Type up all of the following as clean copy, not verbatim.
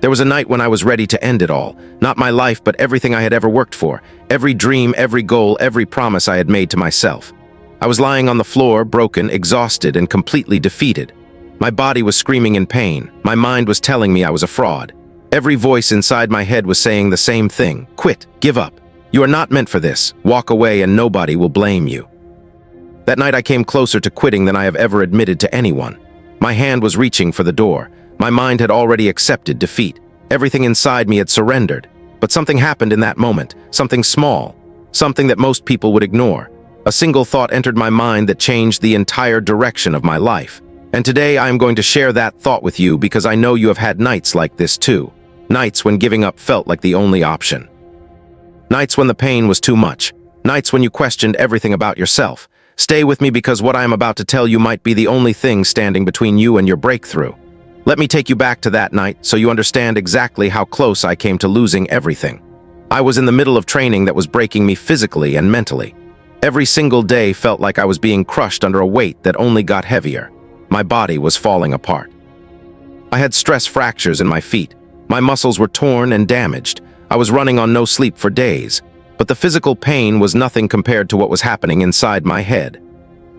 There was a night when I was ready to end it all. Not my life, but everything I had ever worked for. Every dream, every goal, every promise I had made to myself. I was lying on the floor, broken, exhausted, and completely defeated. My body was screaming in pain. My mind was telling me I was a fraud. Every voice inside my head was saying the same thing. Quit. Give up. You are not meant for this. Walk away and nobody will blame you. That night I came closer to quitting than I have ever admitted to anyone. My hand was reaching for the door. My mind had already accepted defeat. Everything inside me had surrendered. But something happened in that moment. Something small. Something that most people would ignore. A single thought entered my mind that changed the entire direction of my life. And today I am going to share that thought with you because I know you have had nights like this too. Nights when giving up felt like the only option. Nights when the pain was too much. Nights when you questioned everything about yourself. Stay with me because what I am about to tell you might be the only thing standing between you and your breakthrough. Let me take you back to that night so you understand exactly how close I came to losing everything. I was in the middle of training that was breaking me physically and mentally. Every single day felt like I was being crushed under a weight that only got heavier. My body was falling apart. I had stress fractures in my feet. My muscles were torn and damaged. I was running on no sleep for days. But the physical pain was nothing compared to what was happening inside my head.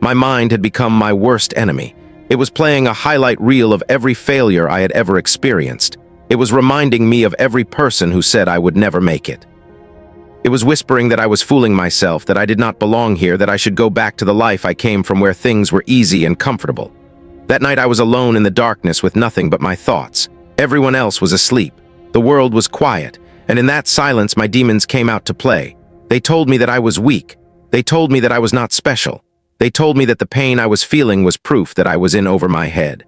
My mind had become my worst enemy. It was playing a highlight reel of every failure I had ever experienced. It was reminding me of every person who said I would never make it. It was whispering that I was fooling myself, that I did not belong here, that I should go back to the life I came from where things were easy and comfortable. That night I was alone in the darkness with nothing but my thoughts. Everyone else was asleep. The world was quiet, and in that silence my demons came out to play. They told me that I was weak. They told me that I was not special. They told me that the pain I was feeling was proof that I was in over my head.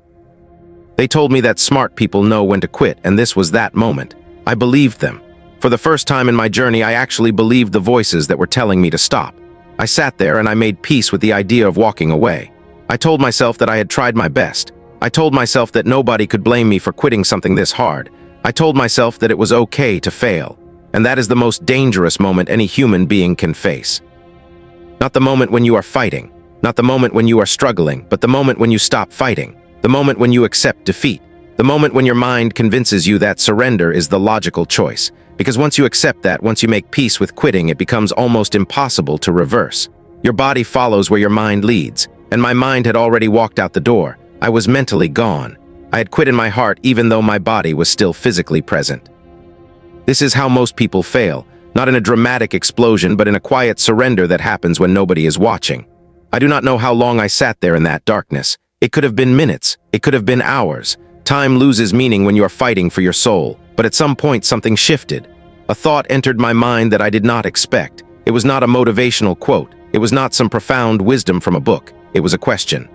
They told me that smart people know when to quit, and this was that moment. I believed them. For the first time in my journey, I actually believed the voices that were telling me to stop. I sat there and I made peace with the idea of walking away. I told myself that I had tried my best. I told myself that nobody could blame me for quitting something this hard. I told myself that it was okay to fail. And that is the most dangerous moment any human being can face. Not the moment when you are fighting. Not the moment when you are struggling, but the moment when you stop fighting. The moment when you accept defeat. The moment when your mind convinces you that surrender is the logical choice. Because once you accept that, once you make peace with quitting, it becomes almost impossible to reverse. Your body follows where your mind leads. And my mind had already walked out the door. I was mentally gone. I had quit in my heart even though my body was still physically present. This is how most people fail, not in a dramatic explosion, but in a quiet surrender that happens when nobody is watching. I do not know how long I sat there in that darkness. It could have been minutes. It could have been hours. Time loses meaning when you are fighting for your soul, but at some point something shifted. A thought entered my mind that I did not expect. It was not a motivational quote. It was not some profound wisdom from a book. It was a question.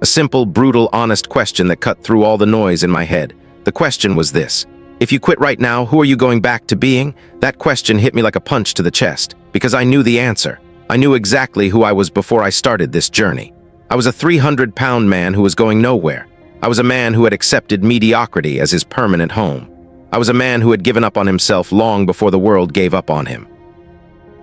A simple, brutal, honest question that cut through all the noise in my head. The question was this: if you quit right now, who are you going back to being? That question hit me like a punch to the chest, because I knew the answer. I knew exactly who I was before I started this journey. I was a 300-pound man who was going nowhere. I was a man who had accepted mediocrity as his permanent home. I was a man who had given up on himself long before the world gave up on him.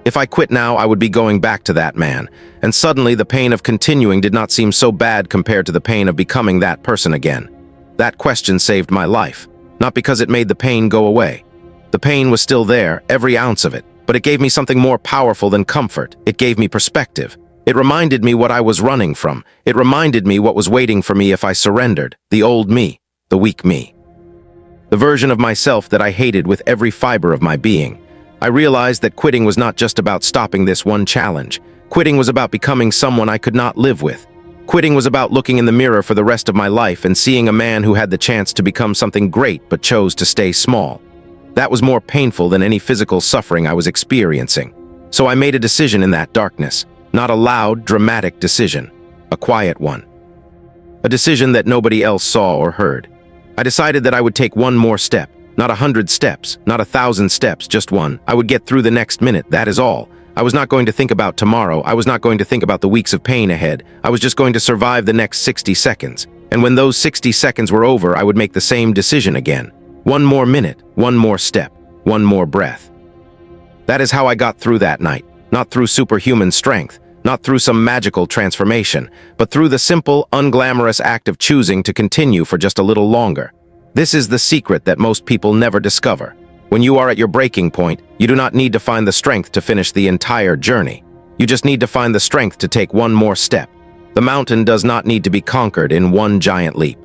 If I quit now, I would be going back to that man, and suddenly the pain of continuing did not seem so bad compared to the pain of becoming that person again. That question saved my life, not because it made the pain go away. The pain was still there, every ounce of it, but it gave me something more powerful than comfort. It gave me perspective. It reminded me what I was running from. It reminded me what was waiting for me if I surrendered, the old me, the weak me. The version of myself that I hated with every fiber of my being. I realized that quitting was not just about stopping this one challenge. Quitting was about becoming someone I could not live with. Quitting was about looking in the mirror for the rest of my life and seeing a man who had the chance to become something great but chose to stay small. That was more painful than any physical suffering I was experiencing. So I made a decision in that darkness. Not a loud, dramatic decision. A quiet one. A decision that nobody else saw or heard. I decided that I would take one more step. Not 100 steps, not 1,000 steps, just one. I would get through the next minute, that is all. I was not going to think about tomorrow. I was not going to think about the weeks of pain ahead. I was just going to survive the next 60 seconds. And when those 60 seconds were over, I would make the same decision again. One more minute, one more step, one more breath. That is how I got through that night. Not through superhuman strength, not through some magical transformation, but through the simple, unglamorous act of choosing to continue for just a little longer. This is the secret that most people never discover. When you are at your breaking point, you do not need to find the strength to finish the entire journey. You just need to find the strength to take one more step. The mountain does not need to be conquered in one giant leap.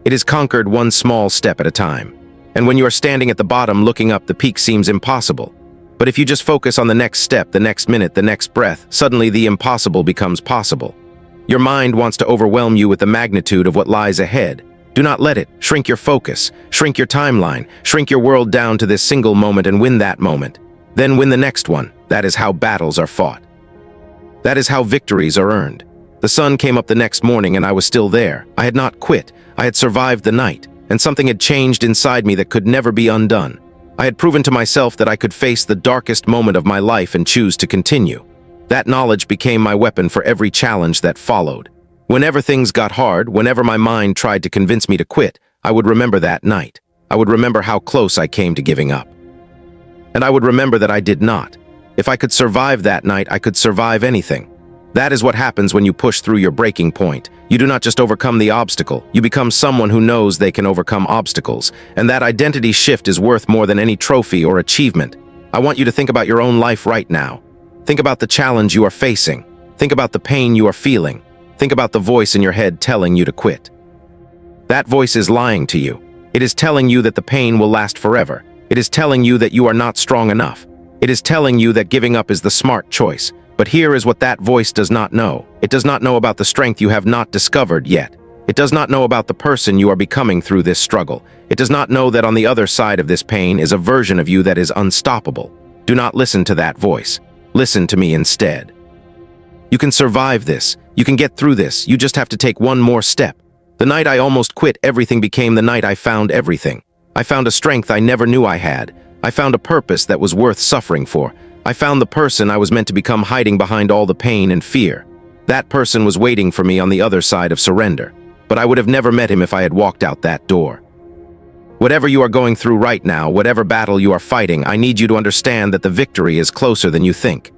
It is conquered one small step at a time. And when you are standing at the bottom looking up, the peak seems impossible. But if you just focus on the next step, the next minute, the next breath, suddenly the impossible becomes possible. Your mind wants to overwhelm you with the magnitude of what lies ahead. Do not let it. Shrink your focus, shrink your timeline, shrink your world down to this single moment and win that moment. Then win the next one. That is how battles are fought. That is how victories are earned. The sun came up the next morning and I was still there. I had not quit. I had survived the night, and something had changed inside me that could never be undone. I had proven to myself that I could face the darkest moment of my life and choose to continue. That knowledge became my weapon for every challenge that followed. Whenever things got hard, whenever my mind tried to convince me to quit, I would remember that night. I would remember how close I came to giving up. And I would remember that I did not. If I could survive that night, I could survive anything. That is what happens when you push through your breaking point. You do not just overcome the obstacle, you become someone who knows they can overcome obstacles, and that identity shift is worth more than any trophy or achievement. I want you to think about your own life right now. Think about the challenge you are facing. Think about the pain you are feeling. Think about the voice in your head telling you to quit. That voice is lying to you. It is telling you that the pain will last forever. It is telling you that you are not strong enough. It is telling you that giving up is the smart choice. But here is what that voice does not know. It does not know about the strength you have not discovered yet. It does not know about the person you are becoming through this struggle. It does not know that on the other side of this pain is a version of you that is unstoppable. Do not listen to that voice. Listen to me instead. You can survive this. You can get through this. You just have to take one more step. The night I almost quit, everything became the night I found everything. I found a strength I never knew I had. I found a purpose that was worth suffering for. I found the person I was meant to become hiding behind all the pain and fear. That person was waiting for me on the other side of surrender. But I would have never met him if I had walked out that door. Whatever you are going through right now, whatever battle you are fighting, I need you to understand that the victory is closer than you think.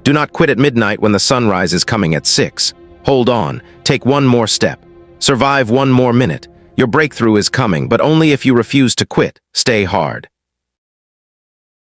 Do not quit at midnight when the sunrise is coming at 6. Hold on. Take one more step. Survive one more minute. Your breakthrough is coming, but only if you refuse to quit. Stay hard.